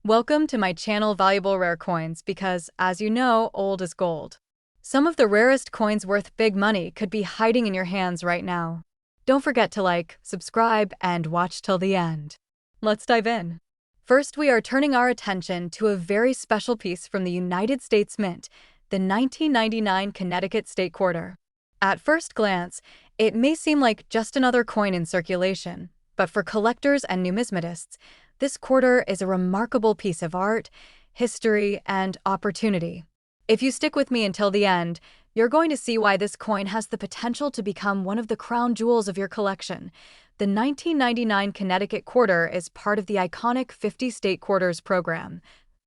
Welcome to my channel Valuable Rare Coins because, as you know, old is gold. Some of the rarest coins worth big money could be hiding in your hands right now. Don't forget to like, subscribe, and watch till the end. Let's dive in. First, we are turning our attention to a very special piece from the United States Mint, the 1999 Connecticut State Quarter. At first glance, it may seem like just another coin in circulation, but for collectors and numismatists, this quarter is a remarkable piece of art, history, and opportunity. If you stick with me until the end, you're going to see why this coin has the potential to become one of the crown jewels of your collection. The 1999 Connecticut Quarter is part of the iconic 50 State Quarters program,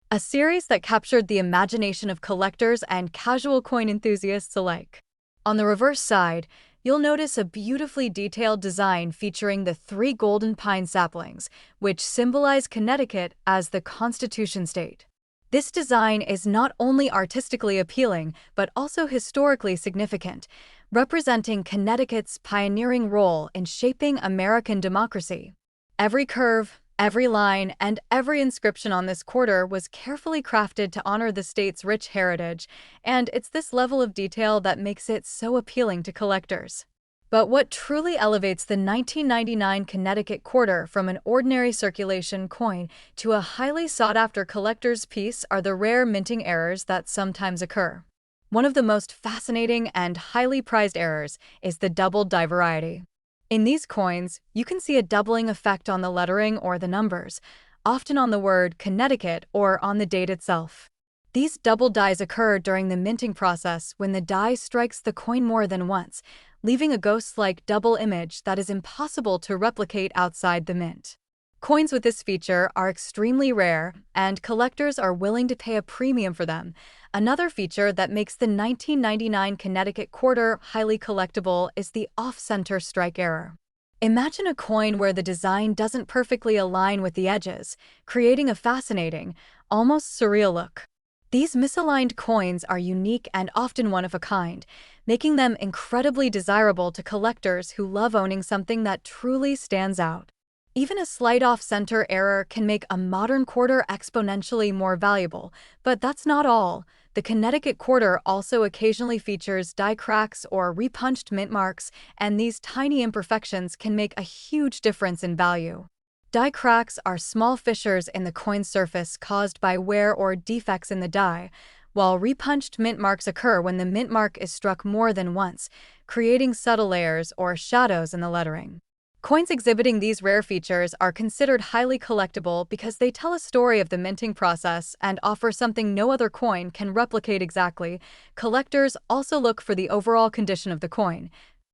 a series that captured the imagination of collectors and casual coin enthusiasts alike. On the reverse side, you'll notice a beautifully detailed design featuring the 3 golden pine saplings, which symbolize Connecticut as the Constitution State. This design is not only artistically appealing, but also historically significant, representing Connecticut's pioneering role in shaping American democracy. Every curve, every line, and every inscription on this quarter was carefully crafted to honor the state's rich heritage, and it's this level of detail that makes it so appealing to collectors. But what truly elevates the 1999 Connecticut Quarter from an ordinary circulation coin to a highly sought-after collector's piece are the rare minting errors that sometimes occur. One of the most fascinating and highly prized errors is the doubled die variety. In these coins, you can see a doubling effect on the lettering or the numbers, often on the word Connecticut or on the date itself. These double dies occur during the minting process when the die strikes the coin more than once, leaving a ghost-like double image that is impossible to replicate outside the mint. Coins with this feature are extremely rare, and collectors are willing to pay a premium for them. Another feature that makes the 1999 Connecticut Quarter highly collectible is the off-center strike error. Imagine a coin where the design doesn't perfectly align with the edges, creating a fascinating, almost surreal look. These misaligned coins are unique and often one of a kind, making them incredibly desirable to collectors who love owning something that truly stands out. Even a slight off-center error can make a modern quarter exponentially more valuable, but that's not all. The Connecticut Quarter also occasionally features die cracks or repunched mint marks, and these tiny imperfections can make a huge difference in value. Die cracks are small fissures in the coin's surface caused by wear or defects in the die, while repunched mint marks occur when the mint mark is struck more than once, creating subtle layers or shadows in the lettering. Coins exhibiting these rare features are considered highly collectible because they tell a story of the minting process and offer something no other coin can replicate exactly. Collectors also look for the overall condition of the coin.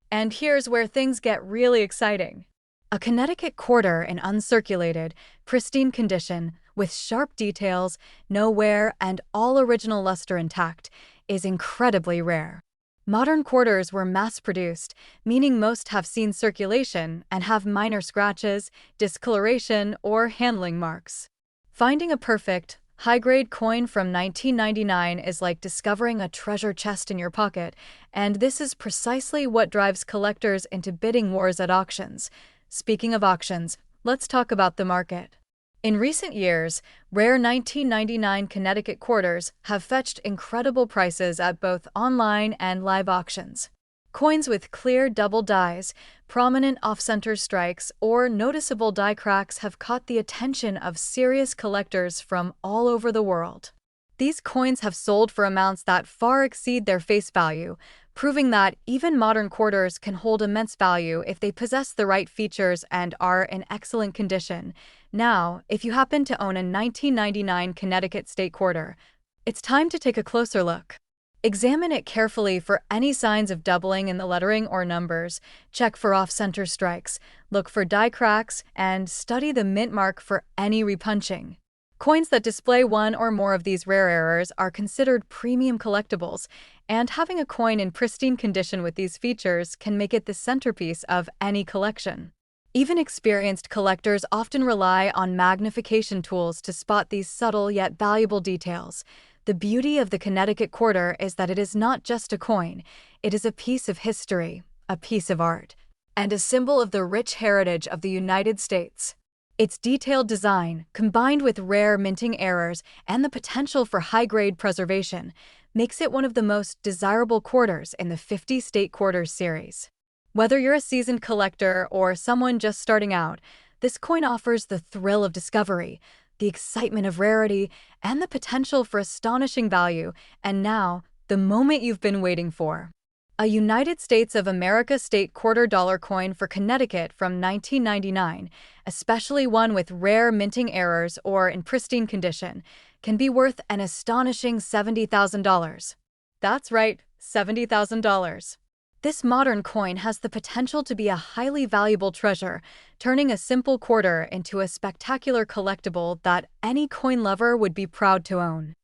And here's where things get really exciting. A Connecticut Quarter in uncirculated, pristine condition, with sharp details, no wear, and all original luster intact, is incredibly rare. Modern quarters were mass-produced, meaning most have seen circulation and have minor scratches, discoloration, or handling marks. Finding a perfect, high-grade coin from 1999 is like discovering a treasure chest in your pocket, and this is precisely what drives collectors into bidding wars at auctions. Speaking of auctions, let's talk about the market. In recent years, rare 1999 Connecticut Quarters have fetched incredible prices at both online and live auctions. Coins with clear double dies, prominent off-center strikes, or noticeable die cracks have caught the attention of serious collectors from all over the world. These coins have sold for amounts that far exceed their face value, proving that even modern quarters can hold immense value if they possess the right features and are in excellent condition. Now, if you happen to own a 1999 Connecticut State Quarter, it's time to take a closer look. Examine it carefully for any signs of doubling in the lettering or numbers, check for off-center strikes, look for die cracks, and study the mint mark for any repunching. Coins that display one or more of these rare errors are considered premium collectibles, and having a coin in pristine condition with these features can make it the centerpiece of any collection. Even experienced collectors often rely on magnification tools to spot these subtle yet valuable details. The beauty of the Connecticut Quarter is that it is not just a coin, it is a piece of history, a piece of art, and a symbol of the rich heritage of the United States. Its detailed design, combined with rare minting errors and the potential for high-grade preservation, makes it one of the most desirable quarters in the 50-state quarters series. Whether you're a seasoned collector or someone just starting out, this coin offers the thrill of discovery, the excitement of rarity, and the potential for astonishing value, and now, the moment you've been waiting for. A United States of America state $quarter coin for Connecticut from 1999, especially one with rare minting errors or in pristine condition, can be worth an astonishing $70,000. That's right, $70,000. This modern coin has the potential to be a highly valuable treasure, turning a simple quarter into a spectacular collectible that any coin lover would be proud to own.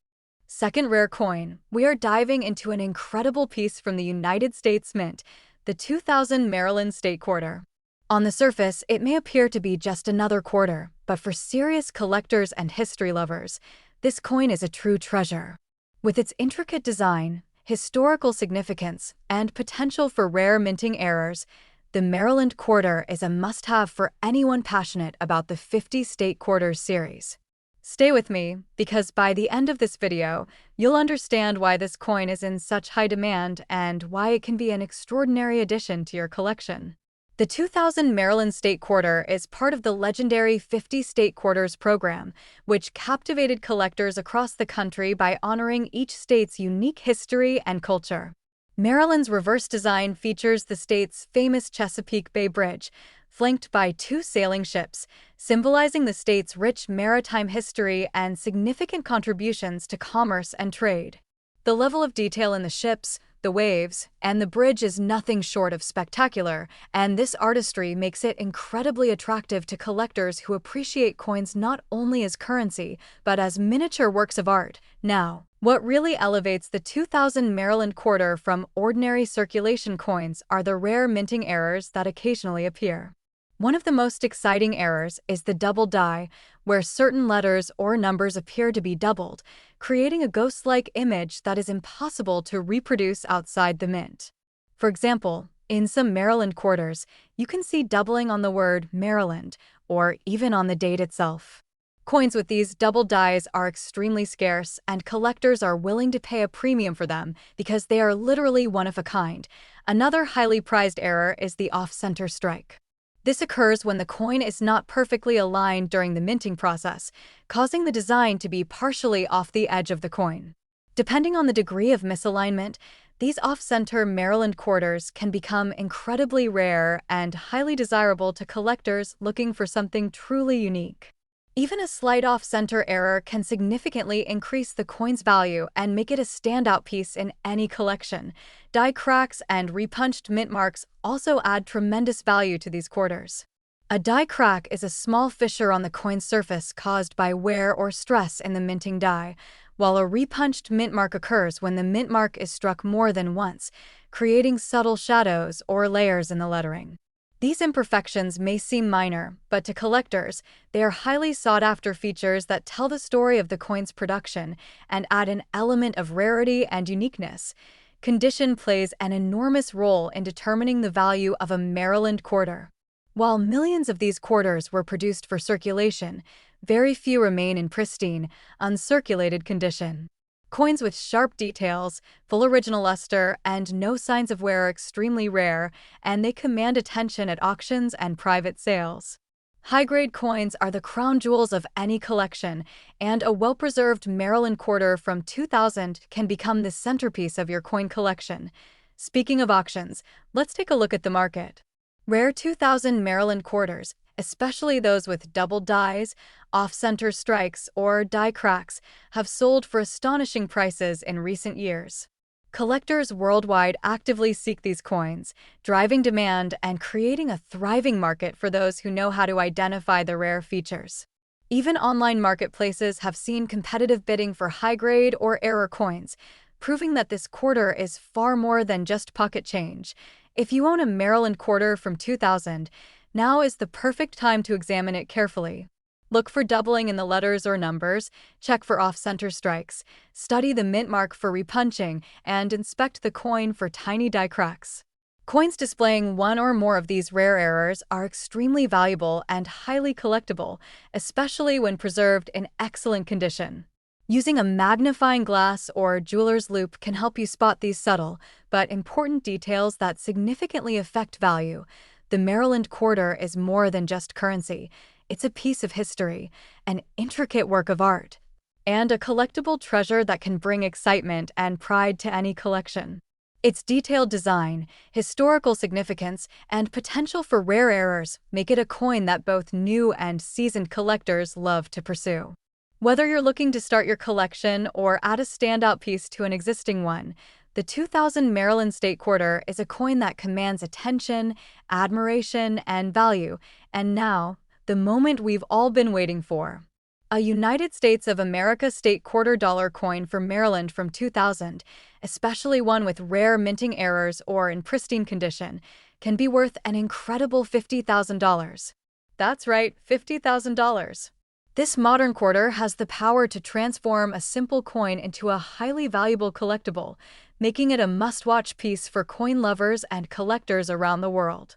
Second rare coin, we are diving into an incredible piece from the United States Mint, the 2000 Maryland State Quarter. On the surface, it may appear to be just another quarter, but for serious collectors and history lovers, this coin is a true treasure. With its intricate design, historical significance, and potential for rare minting errors, the Maryland Quarter is a must-have for anyone passionate about the 50-state quarters series. Stay with me, because by the end of this video, you'll understand why this coin is in such high demand and why it can be an extraordinary addition to your collection. The 2000 Maryland State Quarter is part of the legendary 50-state quarters program, which captivated collectors across the country by honoring each state's unique history and culture. Maryland's reverse design features the state's famous Chesapeake Bay Bridge, flanked by two sailing ships, symbolizing the state's rich maritime history and significant contributions to commerce and trade. The level of detail in the ships, the waves, and the bridge is nothing short of spectacular, and this artistry makes it incredibly attractive to collectors who appreciate coins not only as currency, but as miniature works of art. Now, what really elevates the 2000 Maryland Quarter from ordinary circulation coins are the rare minting errors that occasionally appear. One of the most exciting errors is the double die, where certain letters or numbers appear to be doubled, creating a ghost-like image that is impossible to reproduce outside the mint. For example, in some Maryland quarters, you can see doubling on the word Maryland, or even on the date itself. Coins with these double dies are extremely scarce, and collectors are willing to pay a premium for them because they are literally one of a kind. Another highly prized error is the off-center strike. This occurs when the coin is not perfectly aligned during the minting process, causing the design to be partially off the edge of the coin. Depending on the degree of misalignment, these off-center Maryland quarters can become incredibly rare and highly desirable to collectors looking for something truly unique. Even a slight off-center error can significantly increase the coin's value and make it a standout piece in any collection. Die cracks and repunched mint marks also add tremendous value to these quarters. A die crack is a small fissure on the coin's surface caused by wear or stress in the minting die, while a repunched mint mark occurs when the mint mark is struck more than once, creating subtle shadows or layers in the lettering. These imperfections may seem minor, but to collectors, they are highly sought-after features that tell the story of the coin's production and add an element of rarity and uniqueness. Condition plays an enormous role in determining the value of a Maryland quarter. While millions of these quarters were produced for circulation, very few remain in pristine, uncirculated condition. Coins with sharp details, full original luster, and no signs of wear are extremely rare, and they command attention at auctions and private sales. High-grade coins are the crown jewels of any collection, and a well-preserved Maryland quarter from 2000 can become the centerpiece of your coin collection. Speaking of auctions, let's take a look at the market. Rare 2000 Maryland quarters, especially those with double dies, off-center strikes, or die cracks, have sold for astonishing prices in recent years. Collectors worldwide actively seek these coins, driving demand and creating a thriving market for those who know how to identify the rare features. Even online marketplaces have seen competitive bidding for high-grade or error coins, proving that this quarter is far more than just pocket change. If you own a Maryland quarter from 2000, now is the perfect time to examine it carefully. Look for doubling in the letters or numbers, check for off-center strikes, study the mint mark for repunching, and inspect the coin for tiny die cracks. Coins displaying one or more of these rare errors are extremely valuable and highly collectible, especially when preserved in excellent condition. Using a magnifying glass or jeweler's loupe can help you spot these subtle but important details that significantly affect value. The Maryland Quarter is more than just currency. It's a piece of history, an intricate work of art, and a collectible treasure that can bring excitement and pride to any collection. Its detailed design, historical significance, and potential for rare errors make it a coin that both new and seasoned collectors love to pursue. Whether you're looking to start your collection or add a standout piece to an existing one, the 2000 Maryland State Quarter is a coin that commands attention, admiration, and value. And now, the moment we've all been waiting for. A United States of America State Quarter dollar coin for Maryland from 2000, especially one with rare minting errors or in pristine condition, can be worth an incredible $50,000. That's right, $50,000. This modern quarter has the power to transform a simple coin into a highly valuable collectible, making it a must-watch piece for coin lovers and collectors around the world.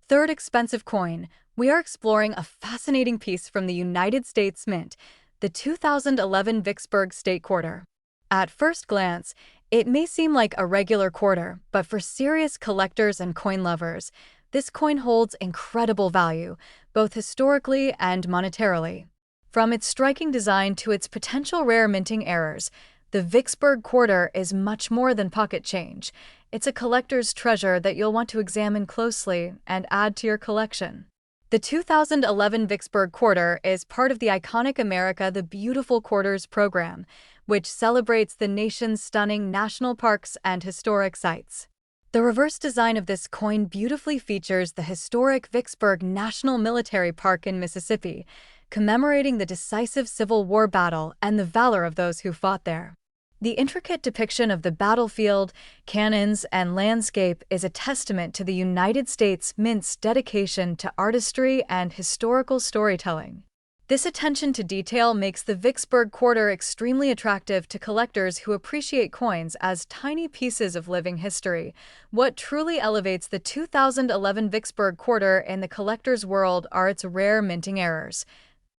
Third expensive coin, we are exploring a fascinating piece from the United States Mint, the 2011 Vicksburg State Quarter. At first glance, it may seem like a regular quarter, but for serious collectors and coin lovers, this coin holds incredible value, both historically and monetarily. From its striking design to its potential rare minting errors, the Vicksburg Quarter is much more than pocket change. It's a collector's treasure that you'll want to examine closely and add to your collection. The 2011 Vicksburg Quarter is part of the iconic America the Beautiful Quarters program, which celebrates the nation's stunning national parks and historic sites. The reverse design of this coin beautifully features the historic Vicksburg National Military Park in Mississippi, commemorating the decisive Civil War battle and the valor of those who fought there. The intricate depiction of the battlefield, cannons, and landscape is a testament to the United States Mint's dedication to artistry and historical storytelling. This attention to detail makes the Vicksburg Quarter extremely attractive to collectors who appreciate coins as tiny pieces of living history. What truly elevates the 2011 Vicksburg Quarter in the collector's world are its rare minting errors,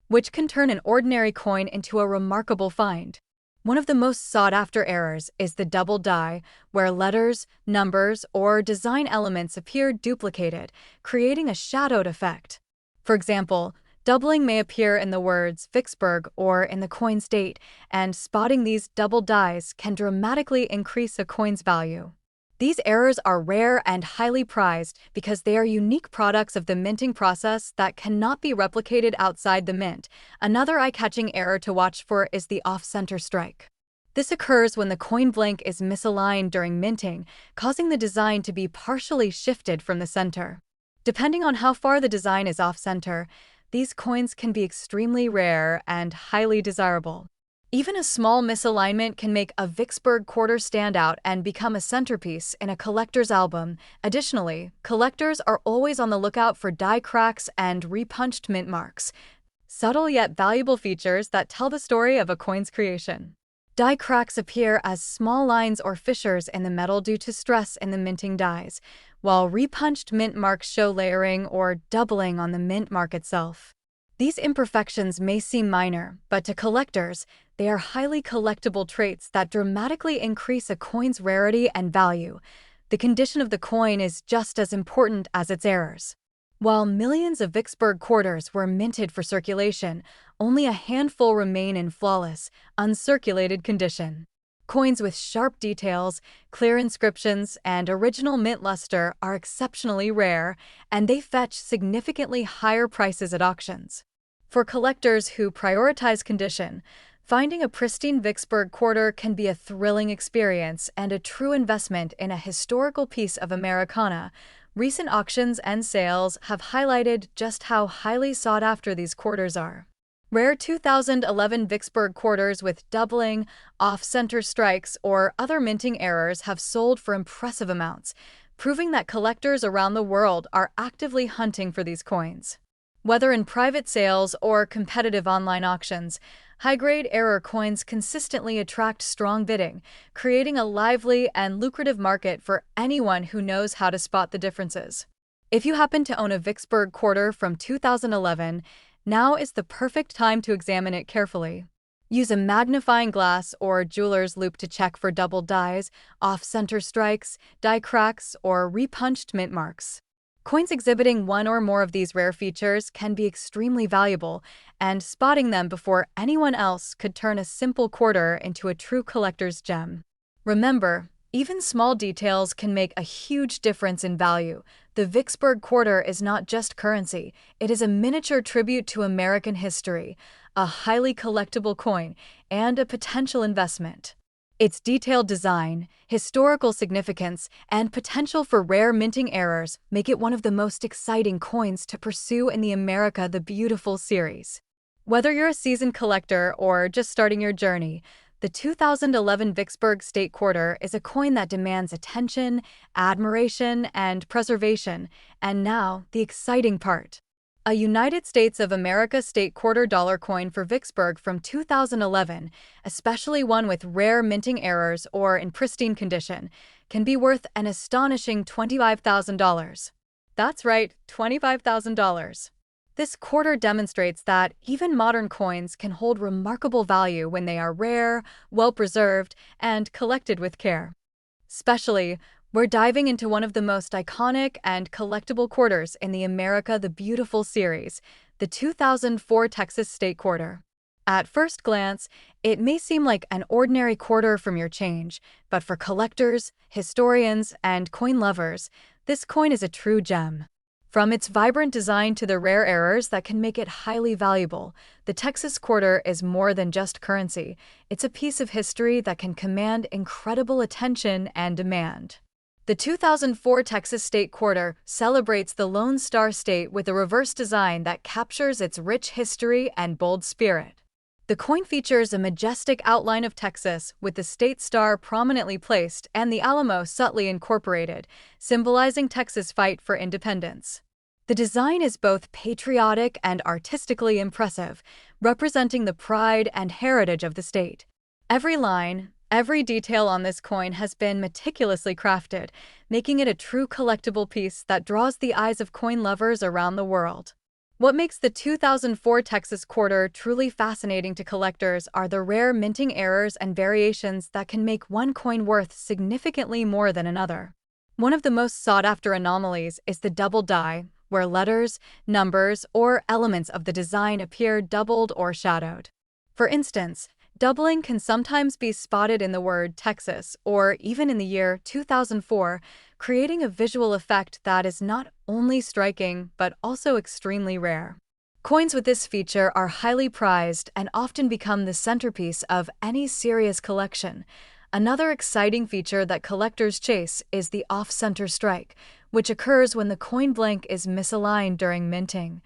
which can turn an ordinary coin into a remarkable find. One of the most sought-after errors is the double die, where letters, numbers, or design elements appear duplicated, creating a shadowed effect. For example, doubling may appear in the words Vicksburg or in the coin's date, and spotting these double dies can dramatically increase a coin's value. These errors are rare and highly prized because they are unique products of the minting process that cannot be replicated outside the mint. Another eye-catching error to watch for is the off-center strike. This occurs when the coin blank is misaligned during minting, causing the design to be partially shifted from the center. Depending on how far the design is off-center, these coins can be extremely rare and highly desirable. Even a small misalignment can make a Vicksburg Quarter stand out and become a centerpiece in a collector's album. Additionally, collectors are always on the lookout for die cracks and repunched mint marks, subtle yet valuable features that tell the story of a coin's creation. Die cracks appear as small lines or fissures in the metal due to stress in the minting dies, while repunched mint marks show layering or doubling on the mint mark itself. These imperfections may seem minor, but to collectors, they are highly collectible traits that dramatically increase a coin's rarity and value. The condition of the coin is just as important as its errors. While millions of Vicksburg quarters were minted for circulation, only a handful remain in flawless, uncirculated condition. Coins with sharp details, clear inscriptions, and original mint luster are exceptionally rare, and they fetch significantly higher prices at auctions. For collectors who prioritize condition, finding a pristine Vicksburg quarter can be a thrilling experience and a true investment in a historical piece of Americana. Recent auctions and sales have highlighted just how highly sought after these quarters are. Rare 2011 Vicksburg quarters with doubling, off-center strikes, or other minting errors have sold for impressive amounts, proving that collectors around the world are actively hunting for these coins. Whether in private sales or competitive online auctions, high-grade error coins consistently attract strong bidding, creating a lively and lucrative market for anyone who knows how to spot the differences. If you happen to own a Vicksburg quarter from 2011, now is the perfect time to examine it carefully. Use a magnifying glass or jeweler's loupe to check for doubled dies, off-center strikes, die cracks, or repunched mint marks. Coins exhibiting one or more of these rare features can be extremely valuable, and spotting them before anyone else could turn a simple quarter into a true collector's gem. Remember, even small details can make a huge difference in value. The Vicksburg quarter is not just currency, it is a miniature tribute to American history, a highly collectible coin, and a potential investment. Its detailed design, historical significance, and potential for rare minting errors make it one of the most exciting coins to pursue in the America the Beautiful series. Whether you're a seasoned collector or just starting your journey, the 2011 Vicksburg State Quarter is a coin that demands attention, admiration, and preservation. And now, the exciting part. A United States of America State Quarter dollar coin for Vicksburg from 2011, especially one with rare minting errors or in pristine condition, can be worth an astonishing $25,000. That's right, $25,000. This quarter demonstrates that even modern coins can hold remarkable value when they are rare, well-preserved, and collected with care. Especially, we're diving into one of the most iconic and collectible quarters in the America the Beautiful series, the 2004 Texas State Quarter. At first glance, it may seem like an ordinary quarter from your change, but for collectors, historians, and coin lovers, this coin is a true gem. From its vibrant design to the rare errors that can make it highly valuable, the Texas Quarter is more than just currency. It's a piece of history that can command incredible attention and demand. The 2004 Texas State Quarter celebrates the Lone Star State with a reverse design that captures its rich history and bold spirit. The coin features a majestic outline of Texas with the state star prominently placed and the Alamo subtly incorporated, symbolizing Texas' fight for independence. The design is both patriotic and artistically impressive, representing the pride and heritage of the state. Every line, every detail on this coin has been meticulously crafted, making it a true collectible piece that draws the eyes of coin lovers around the world. What makes the 2004 Texas Quarter truly fascinating to collectors are the rare minting errors and variations that can make one coin worth significantly more than another. One of the most sought-after anomalies is the double die, where letters, numbers, or elements of the design appear doubled or shadowed. For instance, doubling can sometimes be spotted in the word Texas or even in the year 2004, creating a visual effect that is not only striking but also extremely rare. Coins with this feature are highly prized and often become the centerpiece of any serious collection. Another exciting feature that collectors chase is the off-center strike, which occurs when the coin blank is misaligned during minting,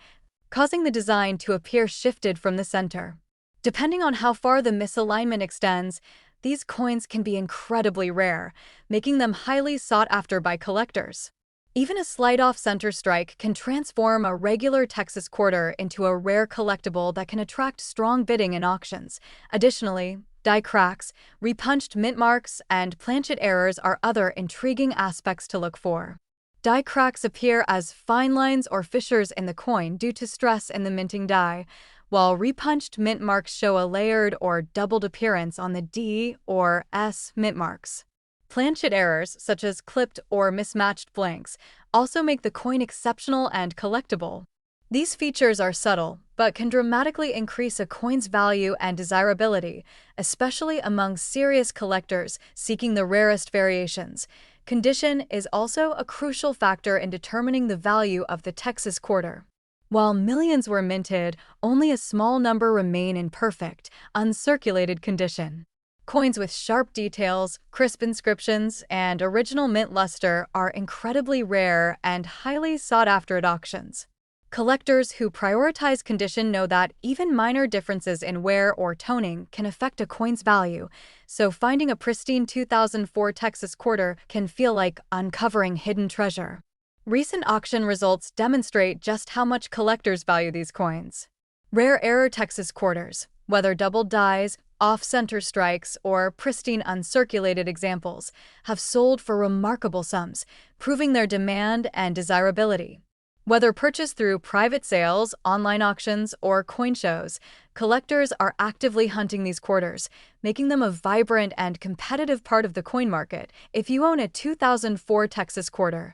causing the design to appear shifted from the center. Depending on how far the misalignment extends, these coins can be incredibly rare, making them highly sought after by collectors. Even a slight off-center strike can transform a regular Texas quarter into a rare collectible that can attract strong bidding in auctions. Additionally, die cracks, repunched mint marks, and planchet errors are other intriguing aspects to look for. Die cracks appear as fine lines or fissures in the coin due to stress in the minting die, while repunched mint marks show a layered or doubled appearance on the D or S mint marks. Planchet errors, such as clipped or mismatched blanks, also make the coin exceptional and collectible. These features are subtle, but can dramatically increase a coin's value and desirability, especially among serious collectors seeking the rarest variations. Condition is also a crucial factor in determining the value of the Texas Quarter. While millions were minted, only a small number remain in perfect, uncirculated condition. Coins with sharp details, crisp inscriptions, and original mint luster are incredibly rare and highly sought after at auctions. Collectors who prioritize condition know that even minor differences in wear or toning can affect a coin's value, so finding a pristine 2004 Texas Quarter can feel like uncovering hidden treasure. Recent auction results demonstrate just how much collectors value these coins. Rare error Texas quarters, whether double dies, off-center strikes, or pristine uncirculated examples, have sold for remarkable sums, proving their demand and desirability. Whether purchased through private sales, online auctions, or coin shows, collectors are actively hunting these quarters, making them a vibrant and competitive part of the coin market. If you own a 2004 Texas quarter,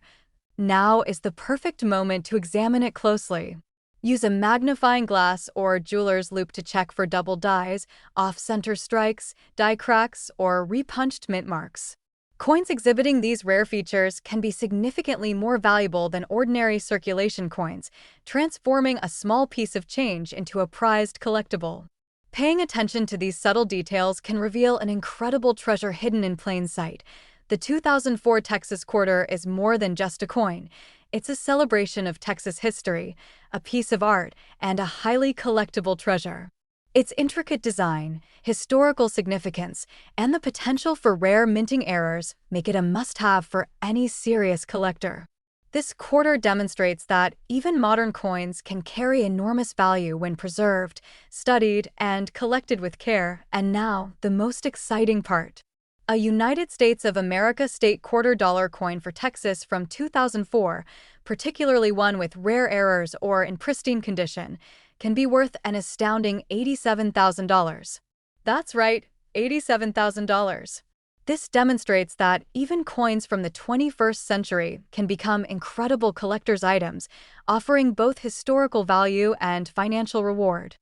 now is the perfect moment to examine it closely. Use a magnifying glass or jeweler's loupe to check for double dies, off-center strikes, die cracks, or repunched mint marks. Coins exhibiting these rare features can be significantly more valuable than ordinary circulation coins, transforming a small piece of change into a prized collectible. Paying attention to these subtle details can reveal an incredible treasure hidden in plain sight. The 2004 Texas quarter is more than just a coin. It's a celebration of Texas history, a piece of art, and a highly collectible treasure. Its intricate design, historical significance, and the potential for rare minting errors make it a must-have for any serious collector. This quarter demonstrates that even modern coins can carry enormous value when preserved, studied, and collected with care. And now, the most exciting part. A United States of America state $quarter coin for Texas from 2004, particularly one with rare errors or in pristine condition, can be worth an astounding $87,000. That's right, $87,000. This demonstrates that even coins from the 21st century can become incredible collector's items, offering both historical value and financial reward.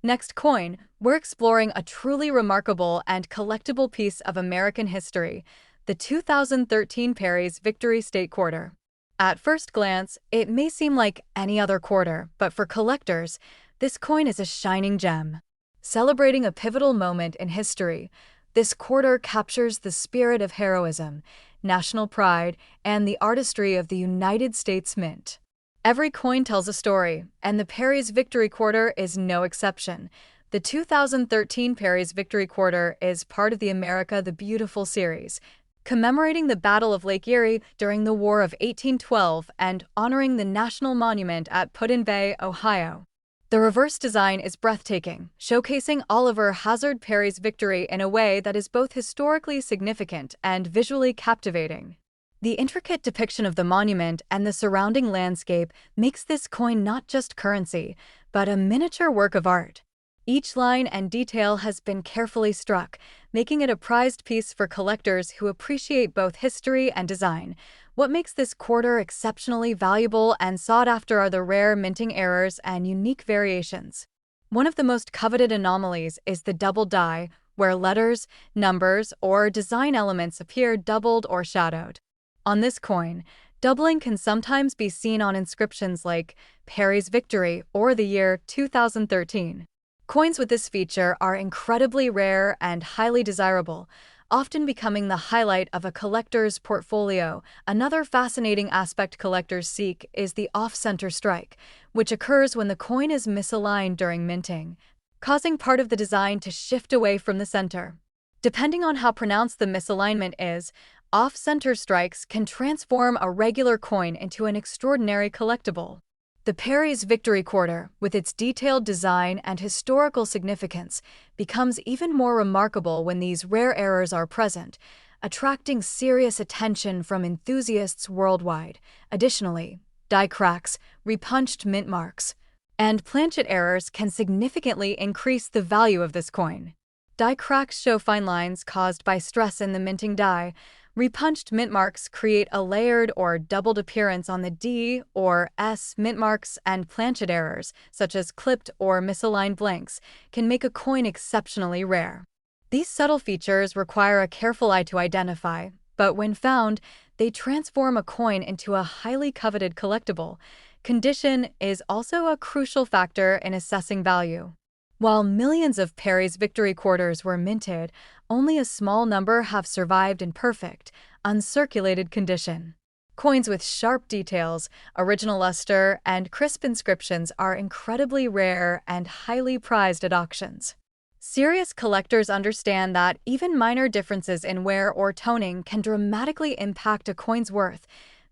Next coin, we're exploring a truly remarkable and collectible piece of American history, the 2013 Perry's Victory State Quarter. At first glance, it may seem like any other quarter, but for collectors, this coin is a shining gem. Celebrating a pivotal moment in history, this quarter captures the spirit of heroism, national pride, and the artistry of the United States Mint. Every coin tells a story, and the Perry's Victory Quarter is no exception. The 2013 Perry's Victory Quarter is part of the America the Beautiful series, commemorating the Battle of Lake Erie during the War of 1812 and honoring the National Monument at Put-in-Bay, Ohio. The reverse design is breathtaking, showcasing Oliver Hazard Perry's victory in a way that is both historically significant and visually captivating. The intricate depiction of the monument and the surrounding landscape makes this coin not just currency, but a miniature work of art. Each line and detail has been carefully struck, making it a prized piece for collectors who appreciate both history and design. What makes this quarter exceptionally valuable and sought after are the rare minting errors and unique variations. One of the most coveted anomalies is the double die, where letters, numbers, or design elements appear doubled or shadowed. On this coin, doubling can sometimes be seen on inscriptions like Perry's Victory or the year 2013. Coins with this feature are incredibly rare and highly desirable, often becoming the highlight of a collector's portfolio. Another fascinating aspect collectors seek is the off-center strike, which occurs when the coin is misaligned during minting, causing part of the design to shift away from the center. Depending on how pronounced the misalignment is, off-center strikes can transform a regular coin into an extraordinary collectible. The Perry's Victory Quarter, with its detailed design and historical significance, becomes even more remarkable when these rare errors are present, attracting serious attention from enthusiasts worldwide. Additionally, die cracks, repunched mint marks, and planchet errors can significantly increase the value of this coin. Die cracks show fine lines caused by stress in the minting die. Repunched mint marks create a layered or doubled appearance on the D or S. Mint marks and planchet errors, such as clipped or misaligned blanks, can make a coin exceptionally rare. These subtle features require a careful eye to identify, but when found, they transform a coin into a highly coveted collectible. Condition is also a crucial factor in assessing value. While millions of Perry's Victory Quarters were minted, only a small number have survived in perfect, uncirculated condition. Coins with sharp details, original luster, and crisp inscriptions are incredibly rare and highly prized at auctions. Serious collectors understand that even minor differences in wear or toning can dramatically impact a coin's worth,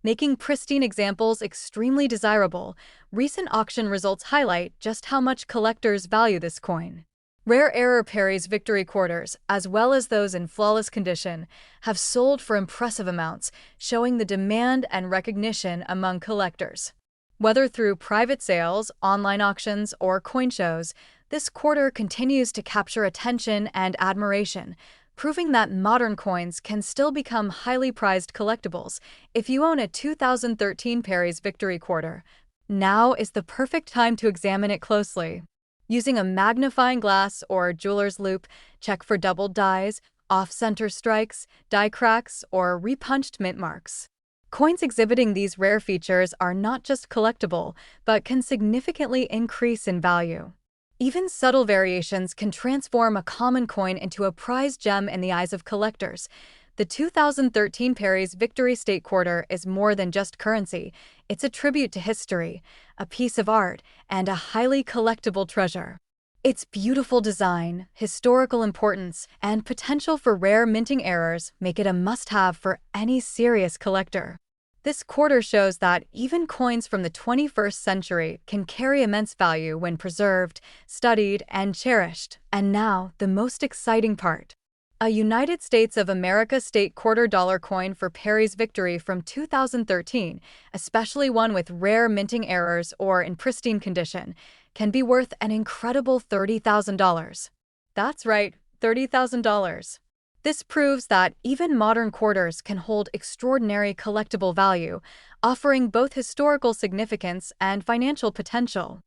making pristine examples extremely desirable. Recent auction results highlight just how much collectors value this coin. Rare error Perry's Victory Quarters, as well as those in flawless condition, have sold for impressive amounts, showing the demand and recognition among collectors. Whether through private sales, online auctions, or coin shows, this quarter continues to capture attention and admiration, proving that modern coins can still become highly prized collectibles. If you own a 2013 Perry's Victory Quarter, now is the perfect time to examine it closely. Using a magnifying glass or jeweler's loupe, check for doubled dies, off-center strikes, die cracks, or repunched mint marks. Coins exhibiting these rare features are not just collectible, but can significantly increase in value. Even subtle variations can transform a common coin into a prized gem in the eyes of collectors. The 2013 Perry's Victory State Quarter is more than just currency. It's a tribute to history, a piece of art, and a highly collectible treasure. Its beautiful design, historical importance, and potential for rare minting errors make it a must-have for any serious collector. This quarter shows that even coins from the 21st century can carry immense value when preserved, studied, and cherished. And now, the most exciting part. A United States of America state $quarter coin for Perry's Victory from 2013, especially one with rare minting errors or in pristine condition, can be worth an incredible $30,000. That's right, $30,000. This proves that even modern quarters can hold extraordinary collectible value, offering both historical significance and financial potential.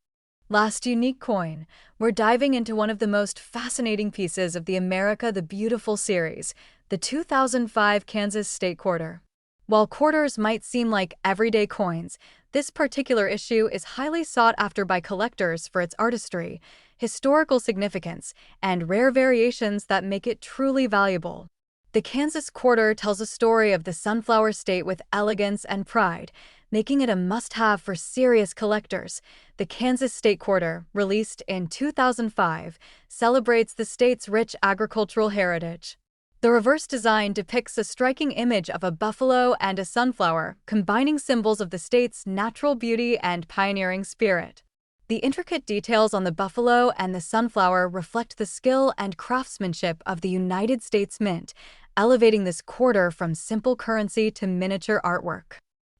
Last unique coin, we're diving into one of the most fascinating pieces of the America the Beautiful series, the 2005 Kansas State Quarter. While quarters might seem like everyday coins, this particular issue is highly sought after by collectors for its artistry, historical significance, and rare variations that make it truly valuable. The Kansas Quarter tells a story of the Sunflower State with elegance and pride, making it a must-have for serious collectors. The Kansas State Quarter, released in 2005, celebrates the state's rich agricultural heritage. The reverse design depicts a striking image of a buffalo and a sunflower, combining symbols of the state's natural beauty and pioneering spirit. The intricate details on the buffalo and the sunflower reflect the skill and craftsmanship of the United States Mint, elevating this quarter from simple currency to miniature artwork.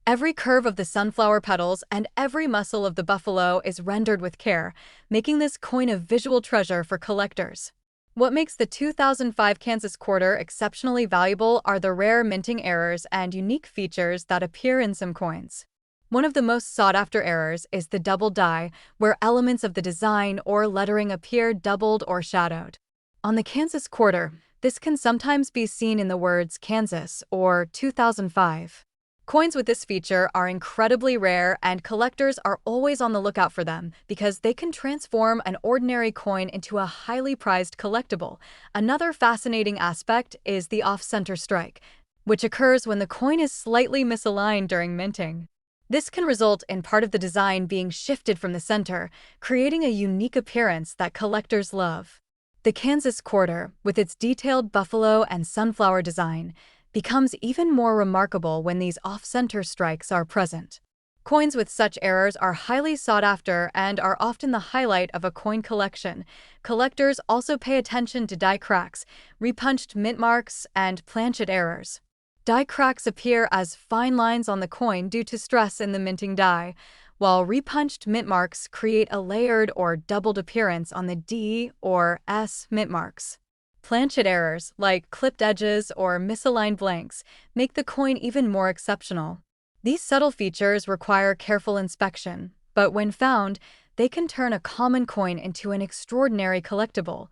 Every curve of the sunflower petals and every muscle of the buffalo is rendered with care, making this coin a visual treasure for collectors. What makes the 2005 Kansas Quarter exceptionally valuable are the rare minting errors and unique features that appear in some coins. One of the most sought-after errors is the double die, where elements of the design or lettering appear doubled or shadowed. On the Kansas Quarter, this can sometimes be seen in the words Kansas or 2005. Coins with this feature are incredibly rare, and collectors are always on the lookout for them because they can transform an ordinary coin into a highly prized collectible. Another fascinating aspect is the off-center strike, which occurs when the coin is slightly misaligned during minting. This can result in part of the design being shifted from the center, creating a unique appearance that collectors love. The Kansas Quarter, with its detailed buffalo and sunflower design, becomes even more remarkable when these off-center strikes are present. Coins with such errors are highly sought after and are often the highlight of a coin collection. Collectors also pay attention to die cracks, repunched mint marks, and planchet errors. Die cracks appear as fine lines on the coin due to stress in the minting die, while repunched mint marks create a layered or doubled appearance on the D or S mint marks. Planchet errors, like clipped edges or misaligned blanks, make the coin even more exceptional. These subtle features require careful inspection, but when found, they can turn a common coin into an extraordinary collectible.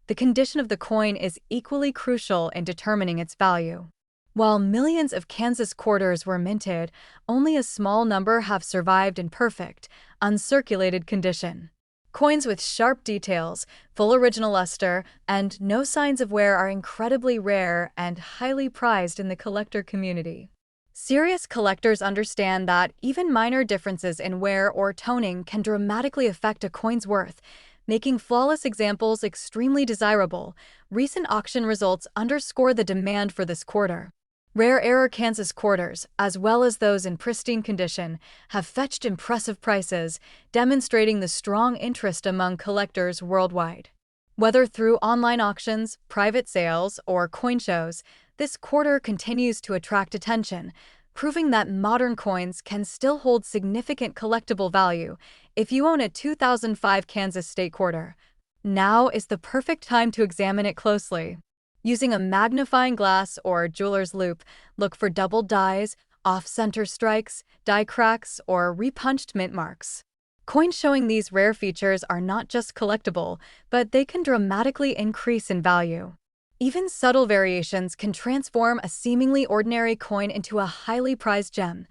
The condition of the coin is equally crucial in determining its value. While millions of Kansas quarters were minted, only a small number have survived in perfect, uncirculated condition. Coins with sharp details, full original luster, and no signs of wear are incredibly rare and highly prized in the collector community. Serious collectors understand that even minor differences in wear or toning can dramatically affect a coin's worth, making flawless examples extremely desirable. Recent auction results underscore the demand for this quarter. Rare error Kansas quarters, as well as those in pristine condition, have fetched impressive prices, demonstrating the strong interest among collectors worldwide. Whether through online auctions, private sales, or coin shows, this quarter continues to attract attention, proving that modern coins can still hold significant collectible value if you own a 2005 Kansas state quarter. Now is the perfect time to examine it closely. Using a magnifying glass or jeweler's loupe, look for doubled dies, off-center strikes, die cracks, or repunched mint marks. Coins showing these rare features are not just collectible, but they can dramatically increase in value. Even subtle variations can transform a seemingly ordinary coin into a highly prized gem.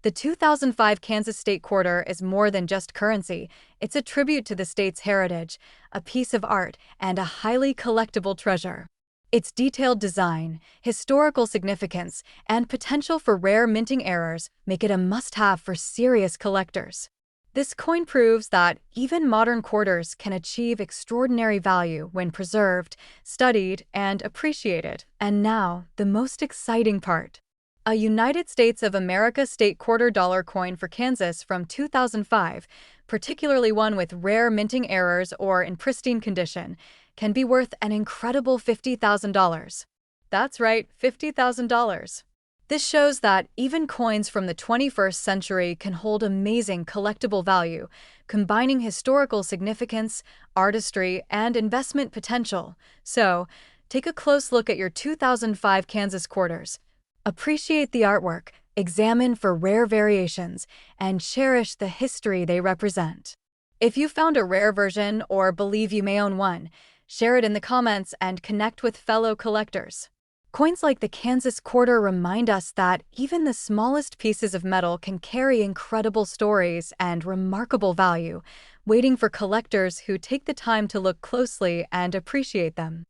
The 2005 Kansas State Quarter is more than just currency. It's a tribute to the state's heritage, a piece of art, and a highly collectible treasure. Its detailed design, historical significance, and potential for rare minting errors make it a must-have for serious collectors. This coin proves that even modern quarters can achieve extraordinary value when preserved, studied, and appreciated. And now, the most exciting part. A United States of America state quarter dollar coin for Kansas from 2005, particularly one with rare minting errors or in pristine condition, can be worth an incredible $50,000. That's right, $50,000. This shows that even coins from the 21st century can hold amazing collectible value, combining historical significance, artistry, and investment potential. So, take a close look at your 2005 Kansas quarters. Appreciate the artwork, examine for rare variations, and cherish the history they represent. If you found a rare version or believe you may own one, share it in the comments and connect with fellow collectors. Coins like the Kansas quarter remind us that even the smallest pieces of metal can carry incredible stories and remarkable value, waiting for collectors who take the time to look closely and appreciate them.